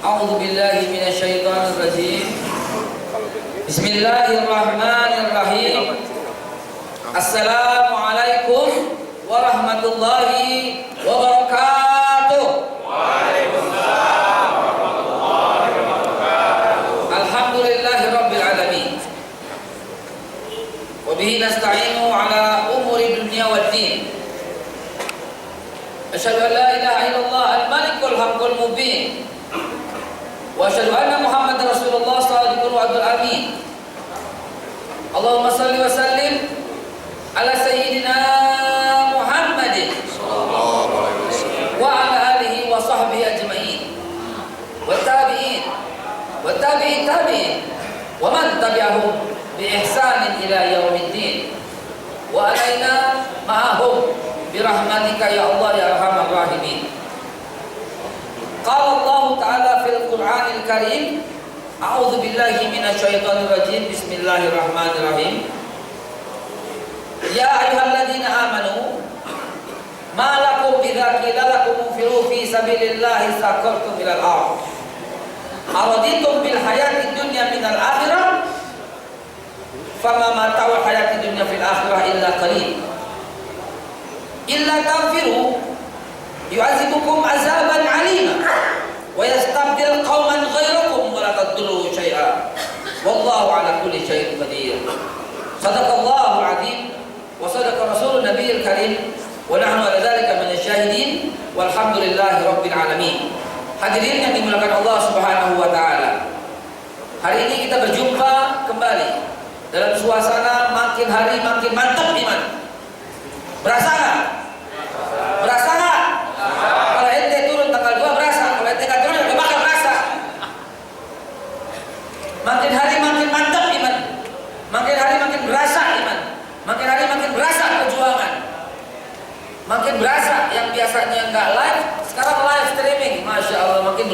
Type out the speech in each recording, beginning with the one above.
A'udzu billahi minasyaitonir rajim. Bismillahirrahmanirrahim. Assalamualaikum warahmatullahi wabarakatuh. Waalaikumsalam warahmatullahi wabarakatuh. Alhamdulillahirabbil alamin. Wa bihi nasta'inu ala umuri dunya waddin. Asyhadu an la ilaha illallah al-malikul haqqul mubin. Wa asyhadu anna Muhammadar Rasulullah shadiqul wa'dul amin. Allahumma shalli wa sallim ala sayyidina Muhammadin Sallallahu alaihi wasallam. wa ala alihi wa sahbihi ajma'in. Wa tabi'in wa tabi'in tabi'in wa man tabi'ahum bi ihsanin ila yaumiddin. Wa alaina ma'ahum bi rahmatika ya Allah ya arhamar rahimin. Qala Allah Ta'ala fil Qur'anil Karim, a'udzu billahi minasyaitonir rajim. Bismillahirrahmanirrahim. Ya ayyuhalladzina amanu ma lakum idza qila lakum infiru fi sabilillahi saqaltum ilal ardh araditum bil hayatid dunya minal akhirah fama mata'ul hayatid dunya fil akhirah illa qalil illa tanfiru yu'adzibukum azaban 'alima wa yastabdil qauman ghairakum wa la tadurru syai'a wallahu 'ala kulli syai'in qadir. Shadaqallahu 'azim wa shadaqa rasulun nabiyil karim wa nahnu 'ala dzalika minasyahidin walhamdulillahi rabbil alamin. Hadirin yang dimuliakan Allah Subhanahu wa taala. Hari ini kita berjumpa kembali dalam suasana makin hari makin mantap iman. Berasa enggak? Berasa enggak? Kalau ente turun tanggal 2 berasa, kalau ente nggak turun udah bakal berasa. Makin hari makin mantap iman, makin hari makin berasa iman, makin hari makin berasa perjuangan, makin berasa yang biasanya nggak live sekarang live streaming, masya Allah, makin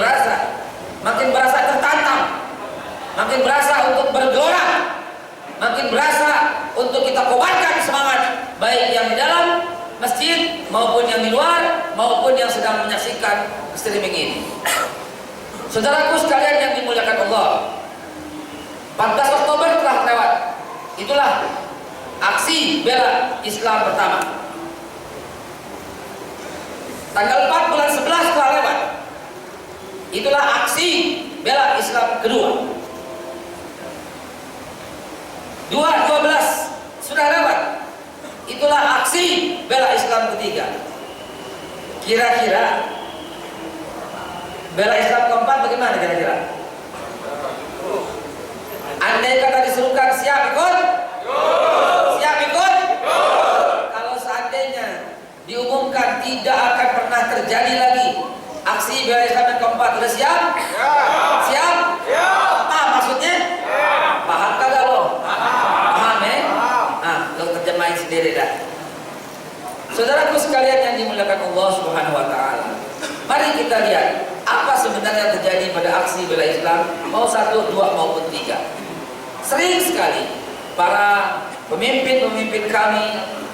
berasa tertantang, makin berasa untuk bergelora, makin berasa untuk kita kobarkan semangat baik yang di dalam masjid maupun yang di luar maupun yang sedang menyaksikan streaming ini. Saudaraku sekalian yang dimuliakan Allah, 14 Oktober telah lewat. Itulah aksi bela Islam pertama. Tanggal 4 bulan 11 telah lewat. Itulah aksi bela Islam kedua. 2/12 sudah lewat. Itulah aksi bela Islam ketiga. Kira-kira bela Islam keempat bagaimana kira-kira? Andai kata disuruhkan siap ikut? Siap ikut? Kalau seandainya diumumkan tidak akan pernah terjadi lagi aksi bela Islam yang keempat, sudah siap? Siap? Apa maksudnya? Paham kagak lo? Paham ya? Nah, lo terjemahin sendiri dah. Saudaraku sekalian yang dimuliakan Allah Subhanahu wa taala. Mari kita lihat apa sebenarnya terjadi pada aksi bela Islam, mau 1, 2 maupun 3. Sering sekali para pemimpin-pemimpin kami,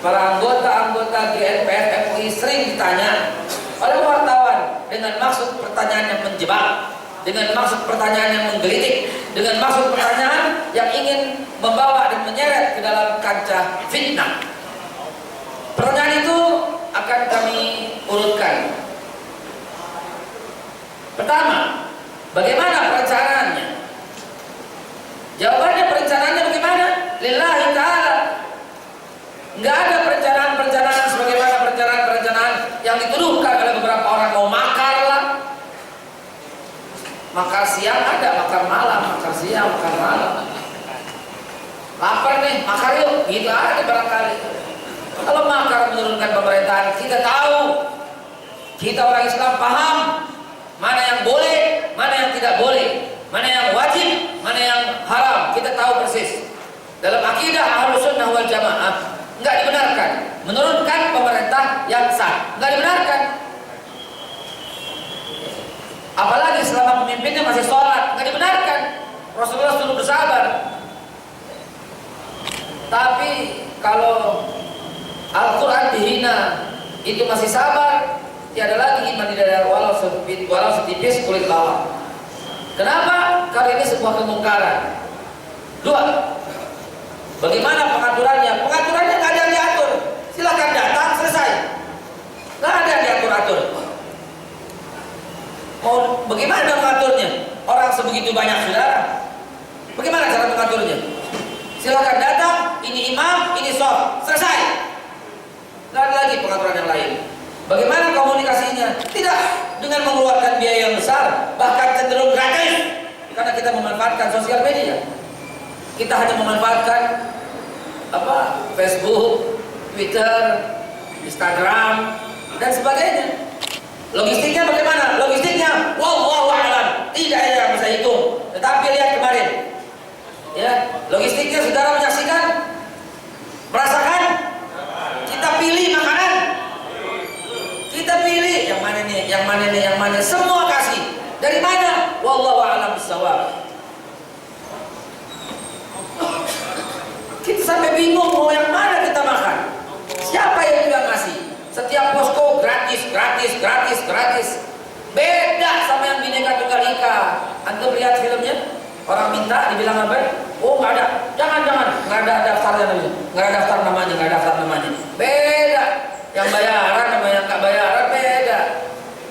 para anggota-anggota GNPF MUI sering ditanya oleh wartawan dengan maksud pertanyaan yang menjebak, dengan maksud pertanyaan yang menggelitik, dengan maksud pertanyaan yang ingin membawa dan menyeret ke dalam kancah fitnah. Pertanyaan itu akan kami urutkan. Pertama, bagaimana perencanaannya? Jawabannya perencanaannya bagaimana? Lillahi ta'ala. Nggak ada perencanaan sebagaimana perencanaan yang dituduhkan oleh beberapa orang. Mau makar lah, makar siang ada, makar malam, makar siang, makar malam. Lapar nih, makar yuk, gitu ada barangkali. Kalau makar menurunkan pemerintahan, kita tahu, kita orang Islam paham mana yang boleh, mana yang tidak boleh, mana yang wajib, mana yang haram, kita tahu persis. Dalam akidah Ahlus Sunnah wal Jamaah nggak dibenarkan menurunkan pemerintah yang sah, nggak dibenarkan. Apalagi selama pemimpinnya masih sholat, nggak dibenarkan. Rasulullah suruh bersabar. Tapi kalau Al-Quran dihina, itu masih sabar, tiada lagi iman di dalam walau setipis kulit bawah. Kenapa? Karena ini sebuah kemungkaran. Dua, bagaimana pengaturannya? Pengaturannya nggak ada yang diatur. Silakan datang, selesai. Nggak ada yang diatur-atur. Mau bagaimana mengaturnya? Orang sebegitu banyak saudara. Bagaimana cara mengaturnya? Silakan datang, ini imam, ini sholat, selesai. Nggak ada lagi pengaturan yang lain. Bagaimana komunikasinya? Tidak dengan mengeluarkan biaya yang besar, bahkan cenderung gratis. Karena kita memanfaatkan sosial media. Kita hanya memanfaatkan Facebook, Twitter, Instagram, dan sebagainya. Logistiknya bagaimana? Logistiknya, wallahu a'lam, tidak ada yang bisa hitung. Tetapi lihat kemarin, ya, logistiknya saudara menyaksikan, merasakan. Kita pilih makanan, kita pilih yang mana nih, yang mana nih, yang mana. Semua kasih. Dari mana? Wallahu a'lam bishawab. Kita sampai bingung mau yang mana kita makan. Siapa yang bilang ngasih? Setiap posko gratis, gratis, gratis, gratis. Beda sama yang Bhinneka Tunggal Ika. Antum lihat filmnya? Orang minta dibilang apa? Oh nggak ada, jangan, nggak ada daftarnya namanya, nggak ada daftar namanya, nggak ada daftar namanya. Beda. Yang bayaran sama yang nggak bayaran beda.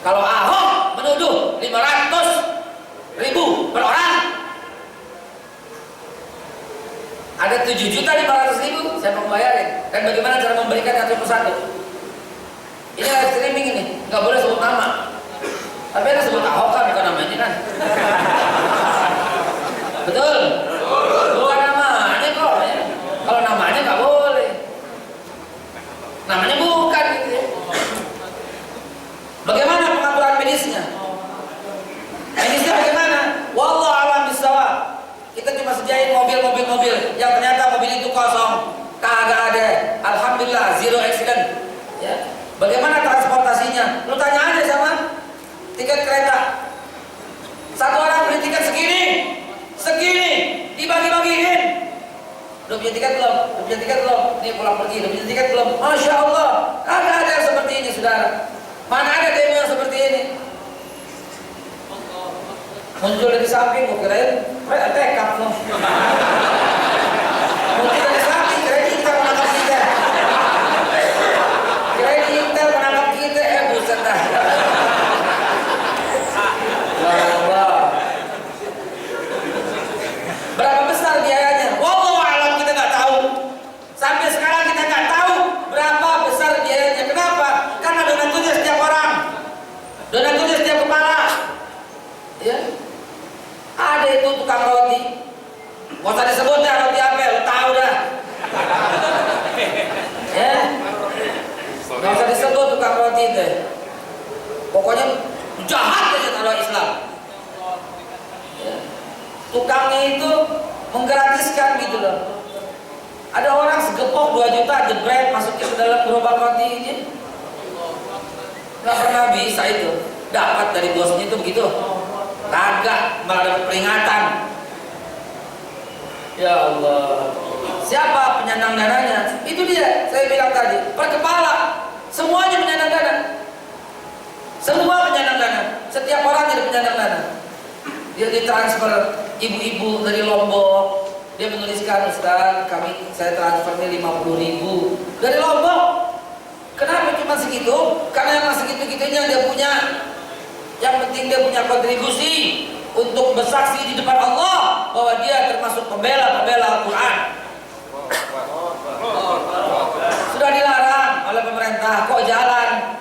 Kalau Ahok menuduh 500.000 per orang. Ada 7.500.000, saya mau bayarin. Dan bagaimana cara memberikan satu persatu? Ini live streaming ini, nggak boleh sebut nama. Tapi ada sebut Ahok kan, bukan namanya kan? Betul? Bukan namanya kok. Ya. Kalau namanya nggak boleh. Namanya bukan gitu ya. Bagaimana pengaturan medisnya? Medisnya bagaimana? Wallahu a'lam bishawab. Kita cuma sediain mobil yang ternyata mobil itu kosong, kagak ada. Alhamdulillah zero accident. Ya. Bagaimana transportasinya? Lu tanya aja sama tiket kereta. Satu orang beli tiket segini, dibagi-bagiin. Lu punya tiket belum? Lu punya tiket belum? Nih pulang pergi. Lu punya tiket belum? Masya Allah, kagak ada yang seperti ini saudara. Mana ada demo yang seperti ini? Muncul dari samping, gue kirain tekap loh. Muncul dari samping, kirain Intel menangkap kita. Kirain Intel menangkap kita, buset dah. Allah. Berapa besar biayanya? Wallahu a'lam, kita nggak tahu. Sampai sekarang kita nggak tahu berapa besar biayanya. Kenapa? Karena donaturnya setiap orang, donaturnya setiap kepala. Ya. Ada itu tukang roti, gak usah disebut dah roti apa, lu tahu dah. Ya, gak usah disebut tukang roti itu. Pokoknya jahat aja kalau Islam. Ya. Tukangnya itu menggratiskan gitu loh. Ada orang segepok 2 juta jebret masukin ke dalam gerobak roti ini. Gak pernah bisa itu. Dapat dari bosnya itu begitu. Kagak, malah dapat peringatan. Ya Allah. Siapa penyandang dananya? Itu dia, saya bilang tadi, per kepala. Semuanya penyandang dana. Semua penyandang dana. Setiap orang jadi penyandang dana. Dia ditransfer ibu-ibu dari Lombok. Dia menuliskan, Ustaz, saya transfer ini 50.000 dari Lombok. Kenapa cuma segitu? Karena yang segitu-gitunya dia punya. Yang penting dia punya kontribusi untuk bersaksi di depan Allah bahwa dia termasuk pembela Al-Quran. Sudah dilarang oleh pemerintah, kok jalan?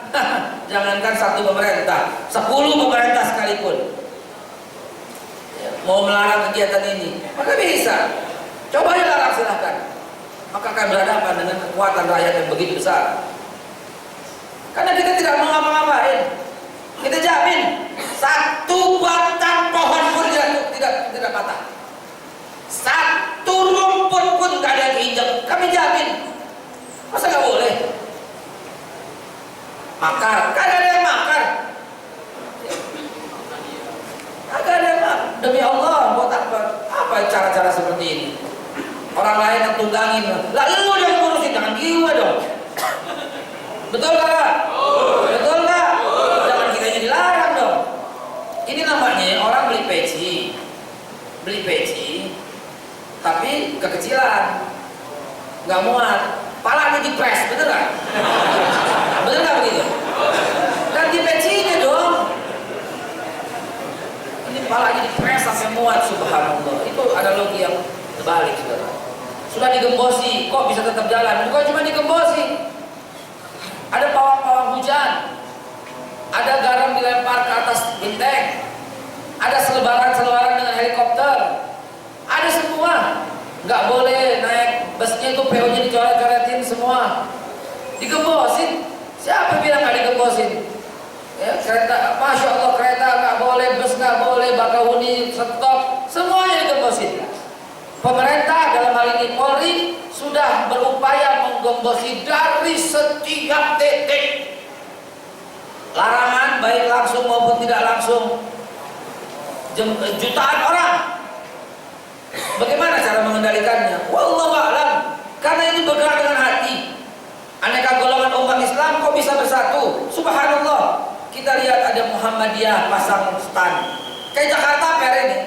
Jangankan 1 pemerintah, 10 pemerintah sekalipun mau melarang kegiatan ini, maka bisa. Coba dilarang silahkan. Maka akan berhadapan dengan kekuatan rakyat yang begitu besar. Karena kita tidak mau ngapa-ngapain. Kita jamin 1 batang pohon pun tidak patah. 1 rumput pun nggak ada yang keinjak. Kami jamin. Masa nggak boleh? Makar, kagak ada yang makar. Kagak ada yang makar. Demi Allah, buat apa? Apa cara-cara seperti ini? Orang lain yang tunggangin. Lah lu yang ngurusin, jangan gue dong. Betul nggak? Betul nggak? Jangan kitanya dilarang dong. Ini namanya orang beli beli peci, tapi kekecilan, nggak muat, palanya dipres, bener nggak? Bener nggak begitu? Ganti pecinya dong. Ini palanya dipres sampai muat, subhanallah. Itu analogi yang terbalik, saudara. Sudah digembosi, kok bisa tetap jalan? Bukan cuma digembosi, ada pawang-pawang hujan, ada garam dilempar ke atas genteng, ada selebaran-selebaran dengan helikopter, ada semua. Nggak boleh naik busnya itu PO-nya dicoret-coretin semua, digembosin. Siapa bilang nggak digembosin? Ya, kereta, masya Allah, kereta nggak boleh, bus nggak boleh, Bakahuni stop, semuanya digembosin. Pemerintah dalam hal ini Polri sudah berupaya menggembosi dari setiap titik. Larangan baik langsung maupun tidak langsung, jutaan orang. Bagaimana cara mengendalikannya? Wallahu a'lam. Karena ini bergerak dengan hati. Aneka golongan umat Islam kok bisa bersatu? Subhanallah. Kita lihat ada Muhammadiyah pasang stand. Kayak Jakarta per ini.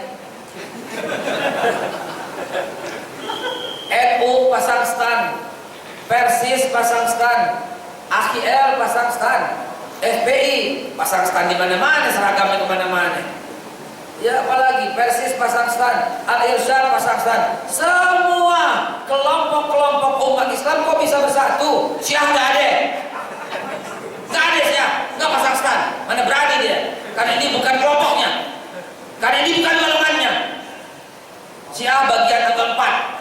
NU pasang stand, Persis pasang stand, AKL pasang stand, FPI pasang stand di mana-mana, seragamnya kemana-mana. Ya apalagi Persis pasang stand, Al-Irsyad pasang stand. Semua kelompok-kelompok umat Islam kok bisa bersatu? Syiah nggak ada, Syiah nggak pasang stand. Mana berani dia? Karena ini bukan kelompoknya, karena ini bukan golongannya. Syiah bagian tanggal 4.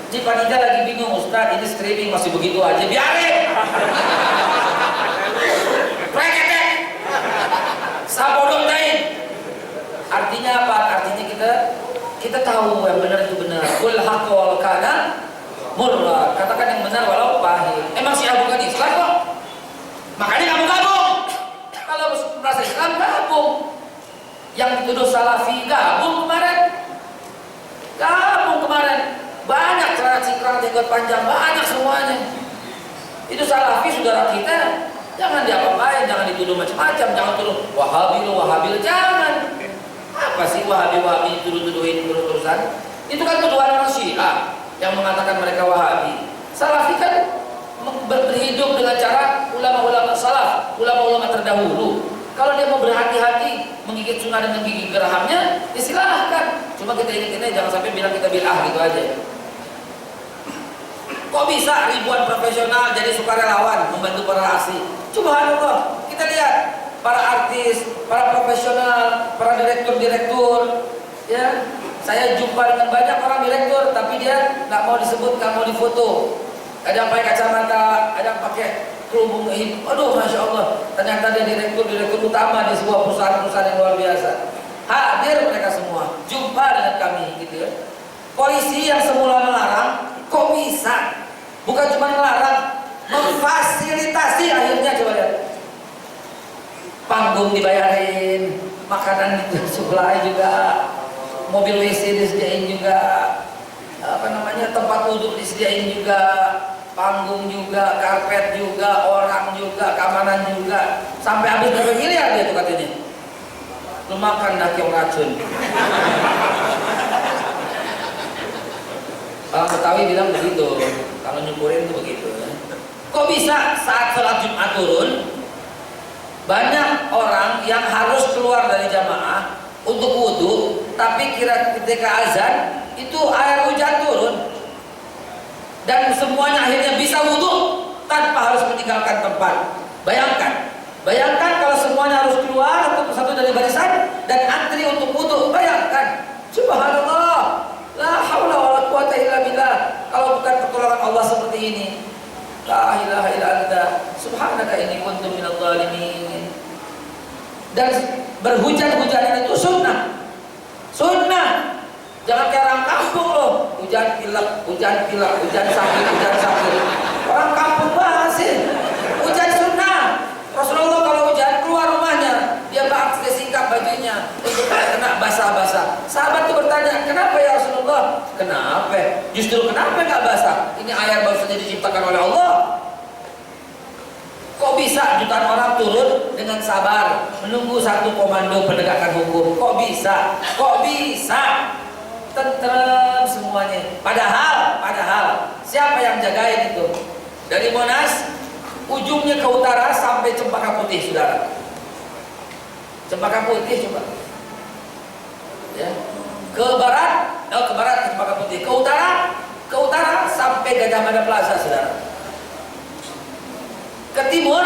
Di panitia lagi bingung, Ustaz, ini streaming masih begitu aja, biarin. Preketek, sabodong dain. Artinya apa? Artinya kita tahu yang benar itu benar. Qul haqqa wal kana murra. Katakan yang benar walau pahit. Emang Syiah bukan Islam kok? Makanya kamu gabung. Kalau merasa Islam gabung. Yang dituduh Salafi gabung kemarin. Banyak celana cingkrang, jenggot panjang, banyak semuanya. Itu Salafi saudara kita. Jangan diapa-apain, jangan dituduh macam-macam, jangan tuduh Wahabi, jangan. Apa sih Wahabi tuduh-tuduhin terus-terusan? Itu kan tuduhan orang Syiah yang mengatakan mereka Wahabi. Salafi kan berhidup dengan cara ulama-ulama salaf, ulama-ulama terdahulu. Kalau dia mau berhati-hati menggigit sunnah dengan gigi gerahamnya, ya silahkan. Cuma kita ingat-ingat jangan sampai bilang kita bid'ah gitu aja. Kok bisa ribuan profesional jadi sukarelawan membantu para asli? Subhanallah. Kita lihat para artis, para profesional, para direktur, ya. Saya jumpa dengan banyak orang direktur, tapi dia nggak mau disebut, nggak mau difoto. Ada yang pakai kacamata, ada yang pakai kerudung hitam. Aduh, masya Allah. Ternyata dia direktur utama di sebuah perusahaan yang luar biasa. Hadir mereka semua, jumpa dengan kami, gitu ya. Polisi yang semula melarang, kok bisa? Bukan cuma melarang, memfasilitasi akhirnya. Coba lihat, panggung dibayarin, makanan disuplai juga, mobil WC disediain juga, tempat duduk disediain juga, panggung juga, karpet juga, orang juga, keamanan juga, sampai habis berapa miliar dia tuh katanya. Lu makan daging racun. Orang Betawi bilang begitu, kalau nyukurin itu begitu. Kok bisa saat sholat Jumat turun, banyak orang yang harus keluar dari jamaah untuk wudhu, tapi ketika azan itu air hujan turun, dan semuanya akhirnya bisa wudhu tanpa harus meninggalkan tempat. Bayangkan kalau semuanya harus keluar untuk satu dari barisan dan antri untuk wudhu. Bayangkan, subhanallah, la haula wala quwata illa billah. Kalau bukan pertolongan Allah seperti ini, la ilaha illa anta subhanaka inni kuntu minadh dhalimin. Dan berhujan-hujan itu sunnah. Jangan kayak orang kampung loh, hujan pilek, hujan sakit. Orang kampung banget sih. Hujan sunnah. Rasulullah kalau hujan keluar rumahnya, dia pakai sikap bajunya untuk kena basah-basah. Sahabat itu bertanya, kenapa ya Rasulullah? Kenapa? Justru kenapa nggak basah? Ini air baru saja diciptakan oleh Allah. Kok Kok bisa jutaan orang turun dengan sabar menunggu satu komando penegakan hukum? Kok bisa? Kok bisa? Tentrem semuanya. Padahal siapa yang jagain itu? Dari Monas ujungnya ke utara sampai Cempaka Putih, saudara. Cempaka Putih coba. Ya. Ke barat ke Cempaka Putih. Ke utara sampai Gajah Mada Plaza, saudara. Ke timur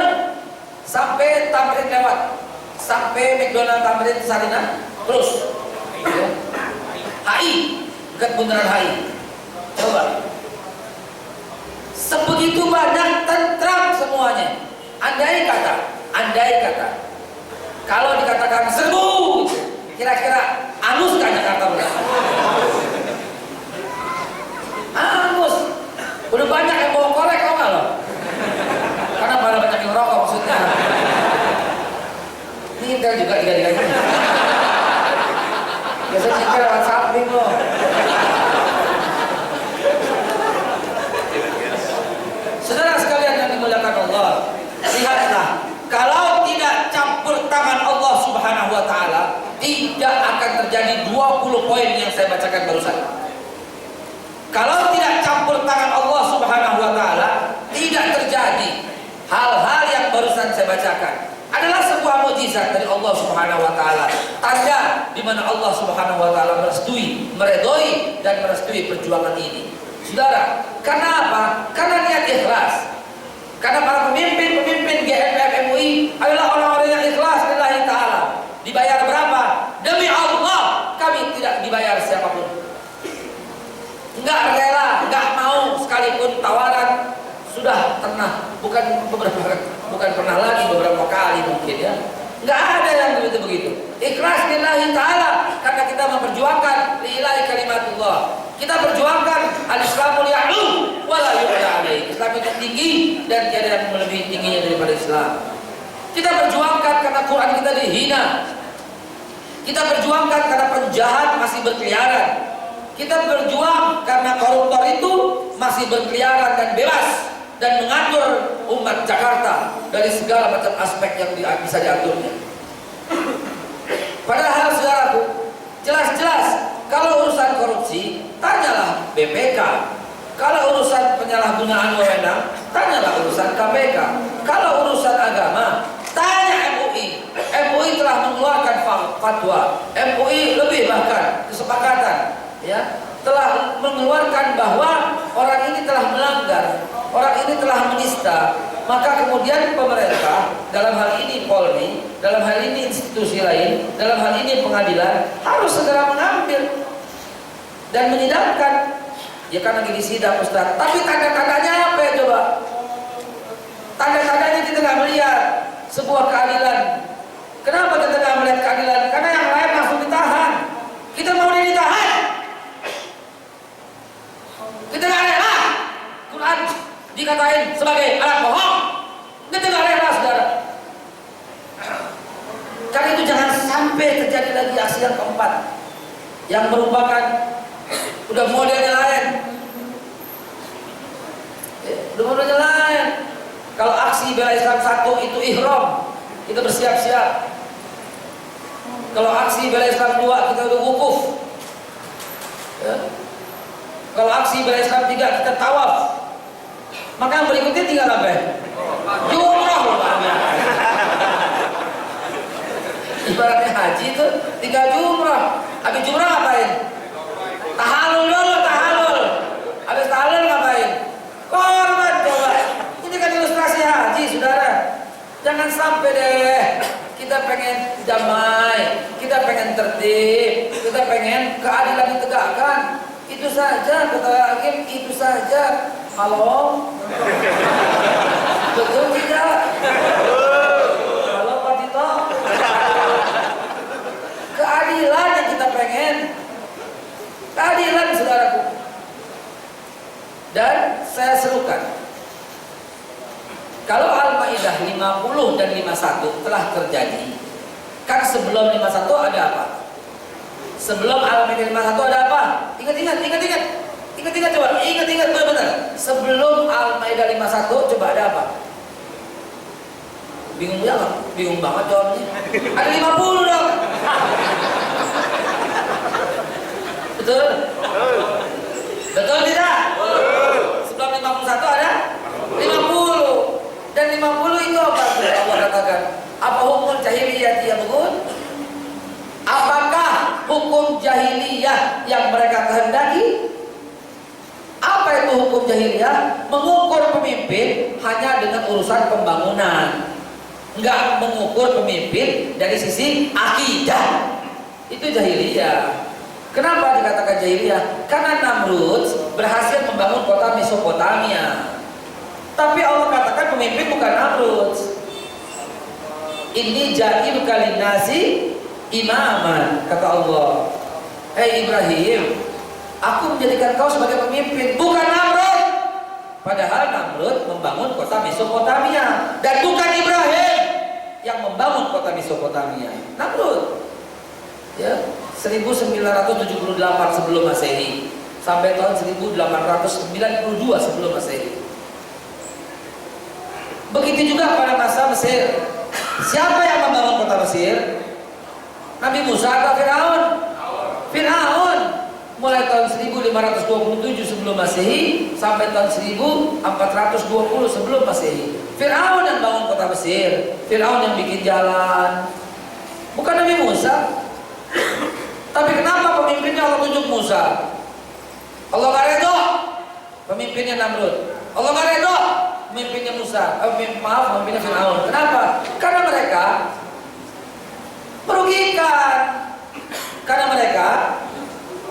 sampai Tamrin lewat, sampai McDonald Tamrin Sarina, terus ya. HI, dekat bundaran HI. Coba, sebegitu banyak, tentram semuanya. Andai kata kalau dikatakan serbu, kira-kira angus gak Jakarta udah? Angus. Udah banyak yang bawa korek, tau gak lo? Karena pada banyak yang rokok maksudnya. Ngintel juga tiga-tiganya. Biasanya ngintel lewat samping lo. Saudara sekalian yang dimuliakan Allah, lihatlah, kalau tidak campur tangan Allah Subhanahu wa Ta'ala, tidak akan terjadi 20 poin yang saya bacakan barusan. Kalau tidak campur tangan Allah Subhanahu wa Ta'ala, tidak terjadi hal-hal yang barusan saya bacakan. Adalah sebuah mukjizat dari Allah Subhanahu wa Ta'ala, tanda di mana Allah Subhanahu wa Ta'ala merestui, meredoi dan merestui perjuangan ini. Saudara, karena apa? Karena niat ikhlas. Karena para pemimpin GMF MUI adalah orang-orang yang ikhlas lillahi ta'ala. Dibayar berapa? Demi Allah kami tidak dibayar siapapun. Enggak rela, enggak mau, sekalipun tawaran sudah pernah, bukan pernah lagi, beberapa kali mungkin ya. Enggak ada yang begitu. Ikhlas lillahi ta'ala, karena kita memperjuangkan lillahi kalimatullah. Kita perjuangkan al-Islamul ya'lu wa la yu'la alaih. Islam itu tinggi dan tiada yang melebihi tingginya daripada Islam. Kita perjuangkan karena Quran kita dihina. Kita perjuangkan karena penjahat masih berkeliaran. Kita berjuang karena koruptor itu masih berkeliaran dan bebas dan mengatur umat Jakarta dari segala macam aspek yang bisa diaturnya. Padahal saudaraku, jelas-jelas kalau urusan korupsi, tanyalah BPK. Kalau urusan penyalahgunaan wewenang, tanyalah urusan KPK. Kalau urusan agama, tanya MUI. MUI telah mengeluarkan fatwa. MUI lebih bahkan kesepakatan, ya, telah mengeluarkan bahwa orang ini telah melanggar, orang ini telah menista. Maka kemudian pemerintah, dalam hal ini Polri, dalam hal ini institusi lain, dalam hal ini pengadilan, harus segera mengambil dan menyidangkan. Ya kan lagi disidang Ustaz. Tapi tanda-tandanya apa ya coba? Tanda-tandanya kita nggak melihat sebuah keadilan. Kenapa kita nggak melihat keadilan? Karena yang lain langsung ditahan. Kita mau ditahan. Kita nggak rela. Quran dikatain sebagai alat bohong. Kita nggak rela, saudara. Karena itu jangan sampai terjadi lagi aksi yang keempat, yang merupakan udah modelnya lain. Udah modelnya lain. Kalau aksi bela Islam 1 itu ihram, kita bersiap-siap. Kalau aksi bela Islam 2 kita udah wukuf. Ya. Kalau aksi bela Islam 3 kita tawaf. Maka yang berikutnya tinggal apa ya? Jumrah. Ibaratnya haji itu tinggal jumrah. Habis jumrah ngapain? Tahalul dulu, tahalul. Habis tahalul ngapain? Korban coba. Ini kan ilustrasi haji, saudara. Jangan sampai deh kita pengen damai, kita pengen tertib, kita pengen keadilan ditegakkan. Itu saja, kata hakim, itu saja. Halo? Betul tidak? Halo Pak Tito? Keadilan yang kita pengen. Keadilan, saudaraku. Dan saya serukan, kalau Al-Maidah 50 dan 51 telah terjadi, kan sebelum 51 ada apa? Sebelum Al-Maidah 51 ada apa? Ingat coba, ingat benar-benar. Sebelum Al-Maidah 51 coba ada apa? Bingung banget jawabnya. Ada 50 dong. Betul? Betul tidak? Sebelum 51 ada 50. Dan 50 itu apa? Allah katakan, apa hukum jahiliyah ya bun? Apakah hukum jahiliyah yang mereka kehendaki? Apa itu hukum jahiliyah? Mengukur pemimpin hanya dengan urusan pembangunan, enggak mengukur pemimpin dari sisi akidah. Itu jahiliyah. Kenapa dikatakan jahiliyah? Karena Namrud berhasil membangun kota Mesopotamia. Tapi Allah katakan pemimpin bukan Namrud. Ini ja'il kalinasi imaman, kata Allah. Hei Ibrahim, aku menjadikan kau sebagai pemimpin, bukan Namrud. Padahal Namrud membangun kota Mesopotamia, dan bukan Ibrahim yang membangun kota Mesopotamia. Namrud. Ya, 1978 sebelum Masehi sampai tahun 1892 sebelum Masehi. Begitu juga pada masa Mesir. Siapa yang membangun kota Mesir? Nabi Musa atau Firaun? Firaun. Mulai tahun 1527 sebelum Masehi sampai tahun 1420 sebelum Masehi. Firaun yang bangun kota Mesir. Firaun yang bikin jalan. Bukan Nabi Musa. Tapi kenapa pemimpinnya Allah tunjuk Musa? Allah gak redho pemimpinnya Namrud. Allah gak redho pemimpinnya Musa. Pemimpinnya Firaun. Kenapa? Karena mereka merugikan. Karena mereka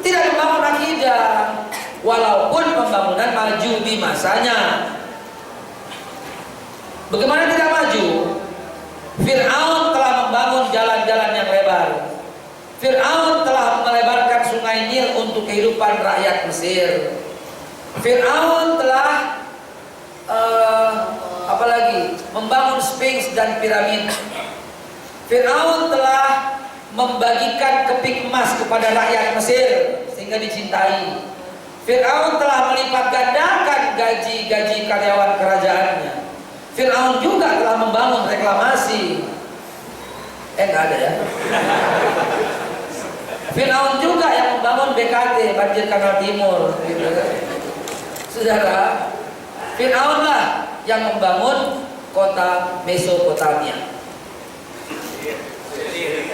tidak membangun akidah, walaupun pembangunan maju di masanya. Bagaimana tidak maju? Firaun telah membangun jalan-jalan yang lebar. Firaun telah melebarkan sungai Nil untuk kehidupan rakyat Mesir. Firaun telah membangun Sphinx dan piramid. Firaun telah membagikan kepik emas kepada rakyat Mesir sehingga dicintai. Firaun telah melipat gandakan gaji-gaji karyawan kerajaannya. Firaun juga telah membangun reklamasi. Enggak ada ya. Firaun juga yang membangun BKT, banjir kanal timur, gitu. Saudara, Firaun lah yang membangun kota Mesopotamia.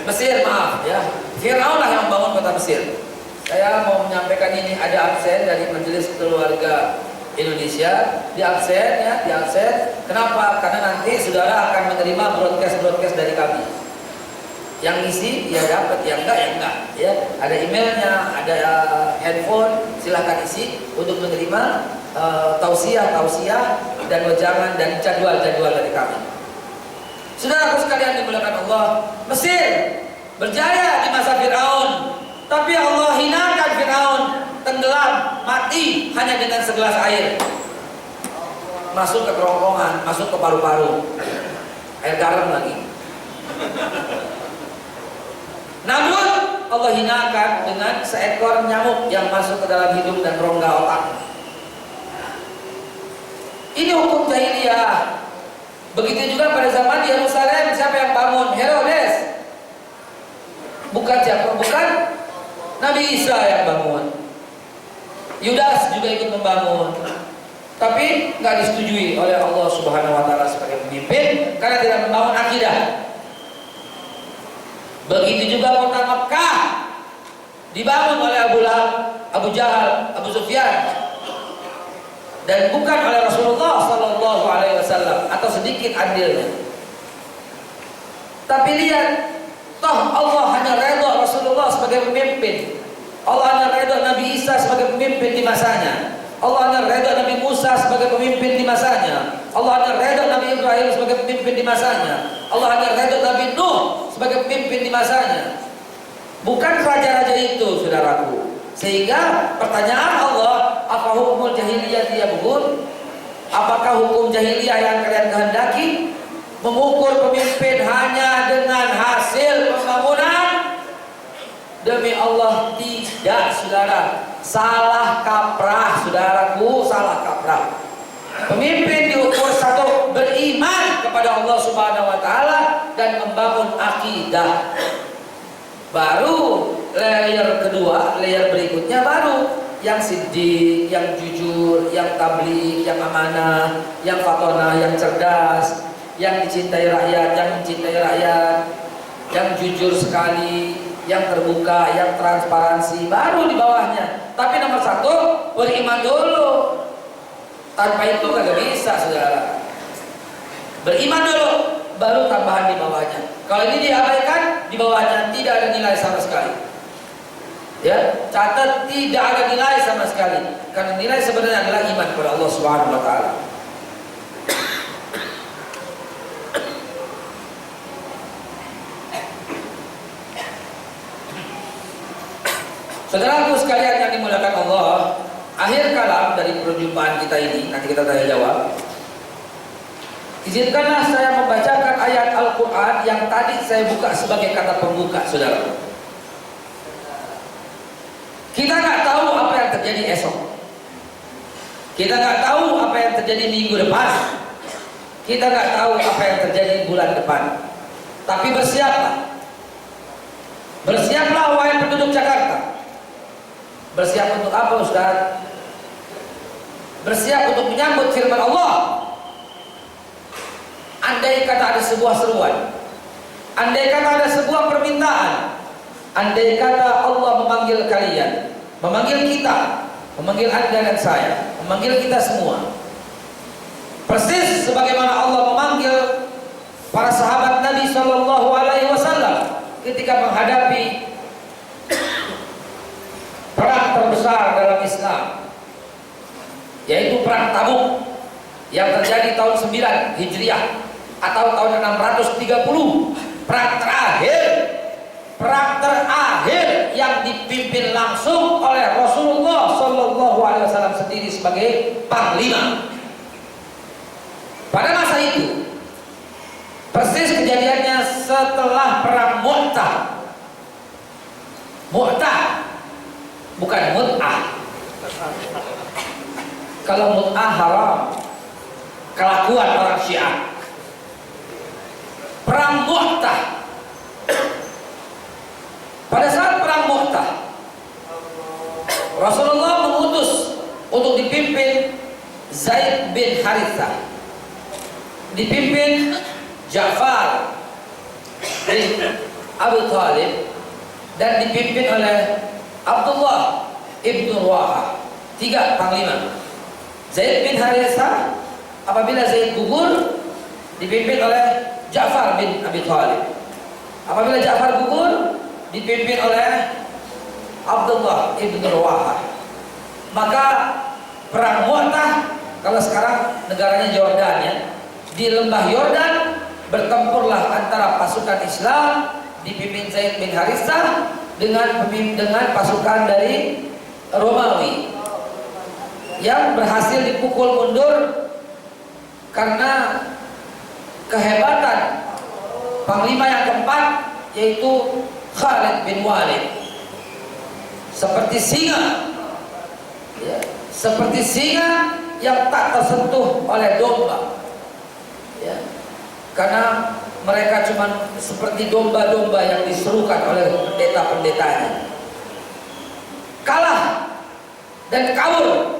Mesir, maaf ya. Firaun lah yang membangun kota Mesir. Saya mau menyampaikan ini, ada absen dari Majelis Keluarga Indonesia, di absen. Kenapa? Karena nanti saudara akan menerima broadcast dari kami. Yang isi ya dapat, yang enggak ya. Ada emailnya, ada handphone, silahkan isi untuk menerima tausiah dan wejangan dan jadwal dari kami. Saudaraku sekalian dimuliakan Allah, Mesir berjaya di masa Firaun, tapi Allah hinakan Firaun, tenggelam, mati hanya dengan segelas air. Masuk ke kerongkongan, masuk ke paru-paru, air garam lagi. Namrud Allah hinakan dengan seekor nyamuk yang masuk ke dalam hidung dan rongga otak. Ini hukum jahiliyah. Begitu juga pada zaman di Yerusalem, siapa yang bangun? Herodes. Bukan siapa? Bukan Nabi Isa yang bangun. Yudas juga ikut membangun. Tapi nggak disetujui oleh Allah Subhanahu wa taala sebagai pemimpin karena tidak membangun akidah. Begitu juga kota Mekah dibangun oleh Abu Lahab, Abu Jahal, Abu Sufyan, dan bukan oleh Rasulullah Sallallahu Alaihi Wasallam atau sedikit andilnya. Tapi lihat, toh Allah hanya redha Rasulullah sebagai pemimpin. Allah hanya redha Nabi Isa sebagai pemimpin di masanya. Allah hanya redha Nabi Musa sebagai pemimpin di masanya. Allah hanya redha Nabi Ibrahim sebagai pemimpin di masanya. Allah hanya redha Nabi Nuh sebagai pemimpin di masanya. Bukan raja-raja itu, saudaraku. Sehingga pertanyaan Allah, apa hukum jahiliyah ya bun? Apakah hukum jahiliyah yang kalian kehendaki? Mengukur pemimpin hanya dengan hasil pembangunan? Demi Allah tidak, saudara. Salah kaprah, saudaraku, salah kaprah. Pemimpin diukur satu beriman kepada Allah Subhanahu wa taala dan membangun akidah. Baru layer kedua, layer berikutnya baru yang siddiq, yang jujur, yang tabligh, yang amanah, yang fatonah, yang cerdas, yang dicintai rakyat, yang mencintai rakyat, yang jujur sekali, yang terbuka, yang transparansi, baru di bawahnya. Tapi nomor satu, beriman dulu. Tanpa itu kagak bisa, saudara. Beriman dulu, baru tambahan di bawahnya. Kalau ini diabaikan, di bawahnya tidak ada nilai sama sekali. Ya, catat tidak ada nilai sama sekali. Karena nilai sebenarnya adalah iman kepada Allah Subhanahu wa taala. Saudaraku sekalian yang dimuliakan Allah, akhir kalam dari perjumpaan kita ini, nanti kita tanya jawab. Izinkanlah saya membacakan ayat Al-Quran yang tadi saya buka sebagai kata pembuka, saudara. Kita nggak tahu apa yang terjadi esok. Kita nggak tahu apa yang terjadi minggu depan. Kita nggak tahu apa yang terjadi bulan depan. Tapi bersiaplah. Bersiaplah wahai penduduk Jakarta. Bersiap untuk apa, Ustaz? Bersiap untuk menyambut firman Allah. Andai kata ada sebuah seruan, andai kata ada sebuah permintaan, andai kata Allah memanggil kalian, memanggil kita, memanggil Anda dan saya, memanggil kita semua, persis sebagaimana Allah memanggil para sahabat Nabi Shallallahu Alaihi Wasallam ketika menghadapi perang terbesar dalam Islam, yaitu perang Tabuk yang terjadi tahun 9 Hijriah atau tahun 630. Perang terakhir yang dipimpin langsung oleh Rasulullah Shallallahu Alaihi Wasallam sendiri sebagai panglima. Pada masa itu, persis kejadiannya setelah perang Mu'tah. Mu'tah, bukan mut'ah. Kalau mut'ah haram, kelakuan orang Syiah. Perang Mu'tah. Pada saat perang Mu'tah, Rasulullah mengutus untuk dipimpin Zaid bin Harithah, dipimpin Ja'far bin Abi Thalib, dan dipimpin oleh Abdullah ibnu Rawahah. 3 panglima. Zaid bin Harithah apabila Zaid gugur dipimpin oleh Ja'far bin Abi Thalib. Apabila Ja'far gugur dipimpin oleh Abdullah ibnu Rawahah. Maka perang Mu'tah, kalau sekarang negaranya Yordan ya, di lembah Yordan bertempurlah antara pasukan Islam dipimpin Zaid bin Harithah dengan pasukan dari Romawi yang berhasil dipukul mundur karena kehebatan panglima yang keempat, yaitu Khalid bin Walid. Seperti singa ya, seperti singa yang tak tersentuh oleh domba ya, karena mereka cuma seperti domba-domba yang diserukan oleh pendeta-pendetanya. Kalah dan kabur.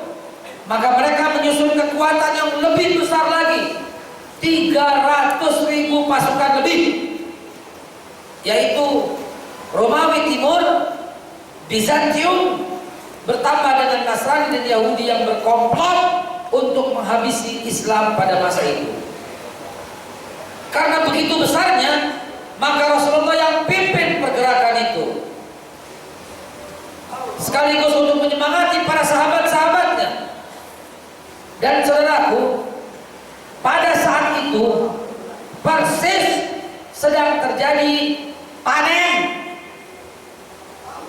Maka mereka menyusun kekuatan yang lebih besar lagi, 300.000 pasukan lebih, yaitu Romawi Timur, Bizantium, bertambah dengan Nasrani dan Yahudi yang berkomplot untuk menghabisi Islam pada masa itu. Karena begitu besarnya, maka Rasulullah yang pimpin pergerakan itu, sekaligus untuk menyemangati para sahabat-sahabatnya. Dan saudaraku, pada saat itu persis sedang terjadi panen.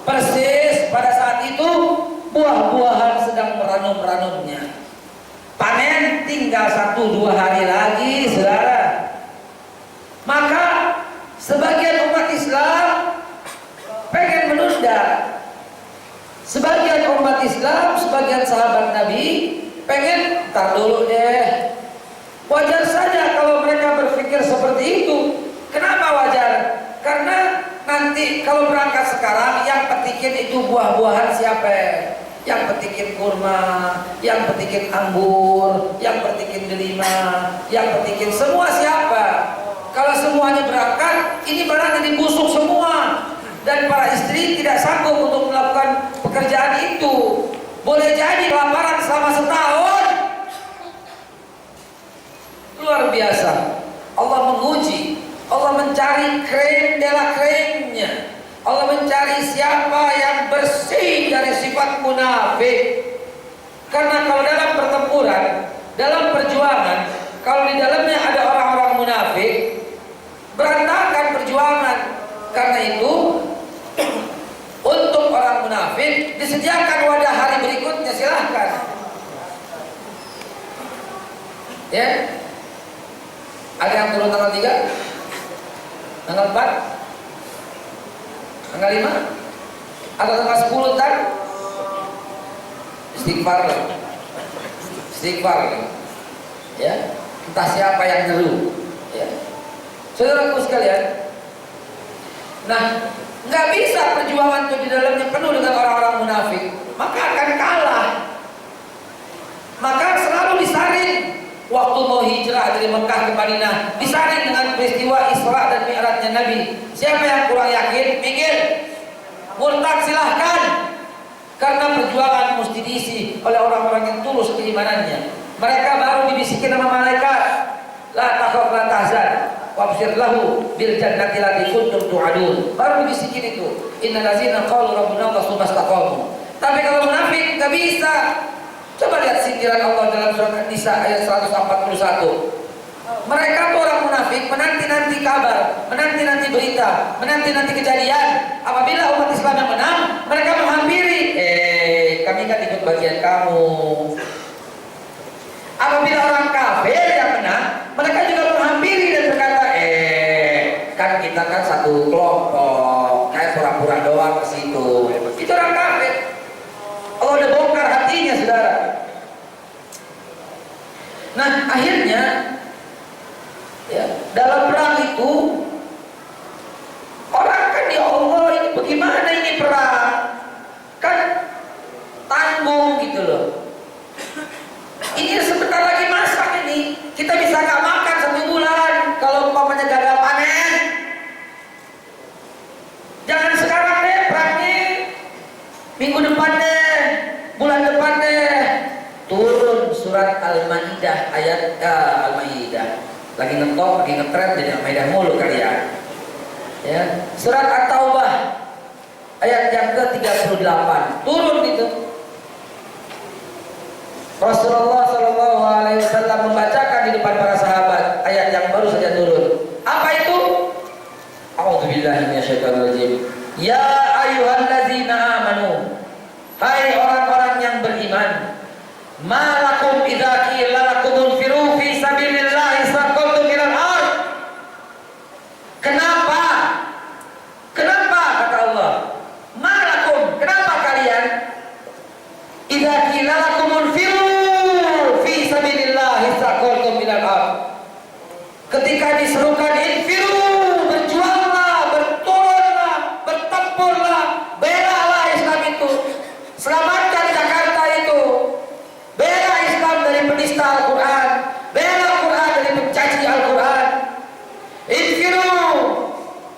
Persis pada saat itu buah-buahan sedang meranum-ranumnya. Panen tinggal 1-2 hari lagi, saudara. Maka sebagian umat Islam pengen menunda. Sebagian umat Islam, sebagian sahabat Nabi pengen, tar dulu deh. Wajar saja seperti itu. Kenapa wajar? Karena nanti kalau berangkat sekarang yang petikin itu buah-buahan siapa? Yang petikin kurma, yang petikin anggur, yang petikin delima, yang petikin semua siapa? Kalau semuanya berangkat, ini barang jadi busuk semua. Dan para istri tidak sanggup untuk melakukan pekerjaan itu. Boleh jadi kelaparan selama setahun. Luar biasa. Allah menguji, Allah mencari krim dela krimnya. Allah mencari siapa yang bersih dari sifat munafik. Karena kalau dalam pertempuran, dalam perjuangan, kalau di dalamnya ada orang-orang munafik, berantakan perjuangan. Karena itu untuk orang munafik disediakan wadah hari berikutnya, silahkan. Ya, ada yang turun tanggal 3, tanggal 4, tanggal 5, atau tanggal 10 kan? Istighfar, istighfar, ya. Entah siapa yang ngeluh, ya. Saudaraku sekalian, nah, nggak bisa perjuangan itu di dalamnya penuh dengan orang-orang munafik, maka akan kalah. Maka selalu disaring. Waktu mau hijrah dari Mekah ke Madinah, disaring dengan peristiwa Isra dan Mi'rajnya Nabi. Siapa yang kurang yakin? Minggir. Murtad silahkan. Karena perjuangan mesti diisi oleh orang-orang yang tulus keimanannya. Mereka baru dibisikin sama malaikat, la takhaf la tahzan wabshir lahu bil jannati allati kuntum tu'adun. Baru dibisikin itu. Innal ladzina qalu rabbuna Allah tsumma istaqamu. Tapi kalau munafik nggak bisa. Coba lihat sindiran Allah dalam surat An-Nisa ayat 141. Mereka tuh orang munafik, menanti-nanti kabar, menanti-nanti berita, menanti-nanti kejadian. Apabila umat Islam yang menang, mereka menghampiri. Kami kan ikut bagian kamu. Apabila orang kafir yang menang, mereka juga menghampiri dan berkata, kan kita kan satu kelompok, kayak pura-pura doang ke situ. Itu orang kafir. Allah udah bongkar hatinya, saudara. Nah, akhirnya ya, dalam perang itu orang kan, ya Allah, ini bagaimana ini perang? Kan tanggung gitu loh. Ini sebentar lagi masak ini. Kita bisa gak makan 1 bulan kalau umpamanya gagal panen. Jangan sekarang deh perangnya, minggu depan deh, bulan depan deh. Turun surat Al-Maidah ayat Al-Maidah. Lagi ngetop, lagi ngetren jadi Al-Maidah mulu kalian. Ya, surat At-Taubah ayat yang ke-38. Turun itu. Rasulullah Shallallahu Alaihi Wasallam membacakan di depan para sahabat ayat yang baru saja turun. Apa itu? A'udzubillahi minasyaitonirrajim. Ya ayyuhalladzina amanu, hai orang-orang yang beriman, ma lakum idza qila lakum unfiru fi sabilillahi saqaltum ilal ard. Kenapa? Kenapa kata Allah? Ma lakum, kenapa kalian? Idza qila lakum unfiru fi sabilillahi saqaltum ilal ard. Ketika diserukan infiru, berjuanglah, berturunlah, bertempurlah, belalah Islam itu, selamatkan Jakarta itu, bela Islam dari penista Al-Quran, bela Quran dari pencaci Al-Quran. Infiru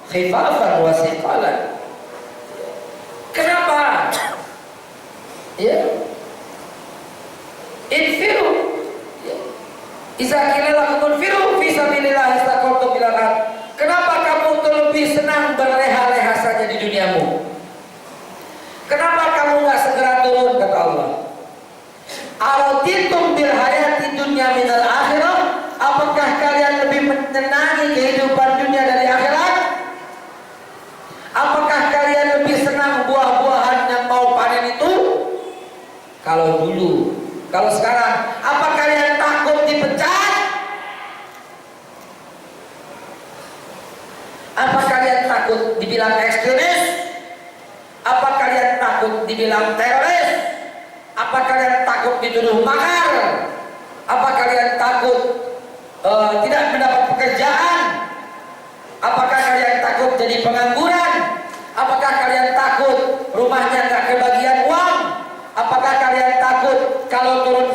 khifafan wa siqalan. Kenapa? Ya, infiru. Iza qila lakum unfiru fi sabilillah istaqamtum bil ard. Kenapa kamu lebih senang berleha-leha saja di duniamu? Kenapa kamu nggak segera turun, kata Allah? Araditum bil hayati dunya minal akhirah. Apakah kalian lebih menyenangi kehidupan dunia dari akhirat? Apakah kalian lebih senang buah-buahan yang mau panen itu? Kalau dulu. Kalau sekarang, apa kalian takut dipecat? Apa kalian takut dibilang ekstremis? Apa kalian takut dibilang teroris? Apa kalian takut dituduh makar? Apa kalian takut tidak mendapat pekerjaan?